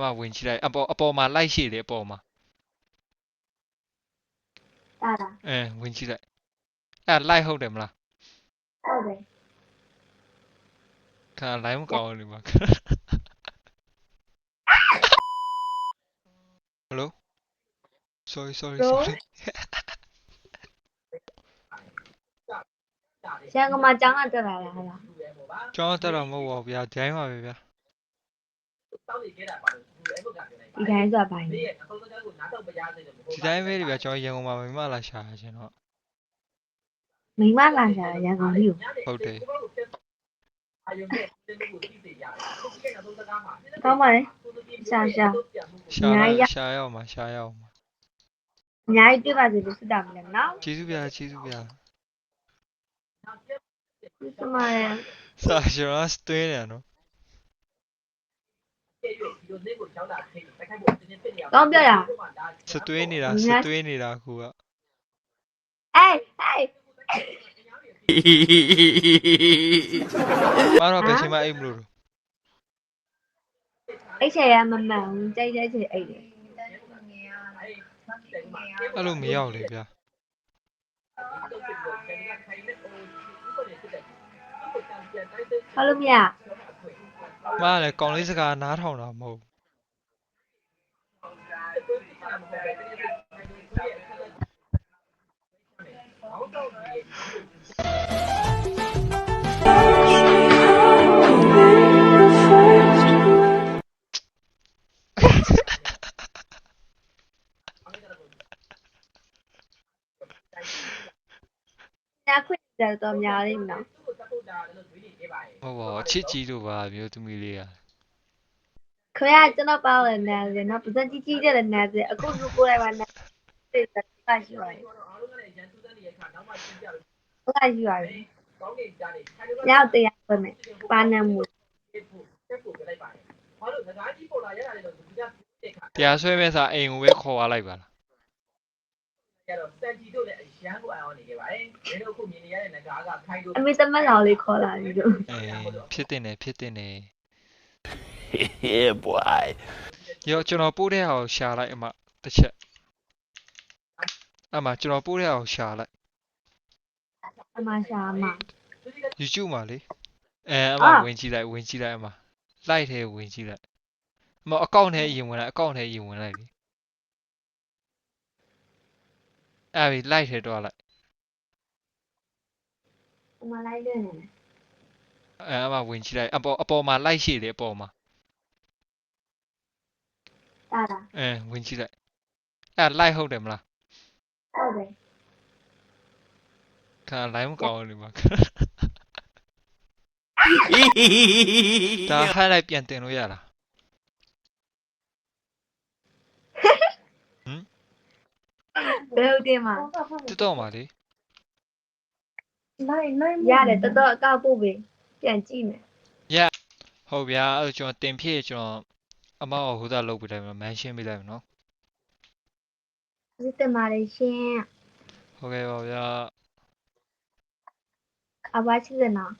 မှာဝင်ကြည့်လိုက်အပေါ်မှာလိုက်ရှိတယ်အပေါ်မှာဝင်ကြည့်လိုက်လိုက်ဟုတ်တယ်မလားဟုတ်တယ်ခါလိုက်မကောင်းဘူးမှာဟယ်လို sorry ရန်ကုန်မှာကျောင်းကတက်လာလားဟာလားကျောင်းတက်တော့မဟုတ်ပါဘူးဗျာဒိုင်းပါပဲဗျာဒီတိုင်းဆိုတာဘာလဲဒီတိုင်းပဲဗျာကျွန်တော်ရန်ကုန်မှာမိမလာရှာခြင်းတော့မိမလာရှာရန်ကုန်ကြီးကိုဟုတ်တယ်ကောင်းပါလေရှာရှာရအောင်အများကြီးတွေ့ပါစေလို့ဆုတောင်းပါတယ်နော်ကျေးဇူးဗျာဒီစမရဲ့စာကျွန်တော်တွင်းနေနော်ကောင်းပြရစတွင်းနေတာခုကမတော့ဘယ်ချိန်မှအိမ်မလို့အိတ်ချေရမမှန်ဘူးကြိုက်တဲ့ချေအိတ်တယ်အဲ့လိုမရောက်လေဗျာဟုတ်လို့မရမလည်းကောင်းလေးစကားနားထောင်တာမဟုတ်နာခွင့်တယ်တော့များလိမ့်မယ်နော်ဟုတ်ပါချစ်ကြီးတို့ပါမျိုးသမီးလေးอ่ะခွေကကျွန်တော်ပေါတယ်နားတယ်နော်ပစံကြီးကြီးတဲ့နားတယ်အခုလူကိုယ်တိုင်မှာနားတယ်တက်ရှိပါတယ်ဟုတ်ကဲ့ရှိပါတယ်ရောက်တရားပဲနဲ့ပါနမှုတရားဆွဲမဲ့စာအိမ်ကိုပဲခေါ်သွားလိုက်ပါလားအမေသမက်တော်လေးခေါ်လာပြီလို့ဖြစ်တင်တယ် Yeah boy ရောကျွန်တော်ပို့တဲ့ဟာကိုရှာလိုက်အမတစ်ချက်အမကျွန်တော်ပို့တဲ့ဟာကိုရှာလိုက်အမရှာအမ YouTube မှာလေအမဝင်ကြည့်လိုက်အမလိုက်ထဲဝင်ကြည့်လိုက်အမအကောင့်ထဲအရင်ဝင်လိုက်လေအဲ့ဒီလိုက်ထဲတော့လိုက်အမလိုက်နေတယ်အမဝင်ကြည့်လိုက်အပေါ်မှာလိုက်ရှိတယ်အပေါ်မှာဝင်ကြည့်လိုက်လိုက်ဟုတ်တယ်မလားဟုတ်တယ်ခါလိုက်မကောင်းဘူးမှာဒါဟိုက်လိုက်ပြန်တင်လို့ရလားဘယ်ဟုတ်တယ်မှာတော်ပါလေရတယ်တော်အကောက်ပို့ပြီပြန်ကြည့်မယ်ဟုတ်ဗျာအဲ့ကျွန်တော်တင်ဖြစ်ကျွန်တော်အမောက်ဟိုသားလုပ်ပြလိုက်မယ်မန်ရှင်းပေးလိုက်မယ်နော်ဒီတင်ပါလေရှင်ဟုတ်ကဲ့ပါဗျာအဘချစ်စနော်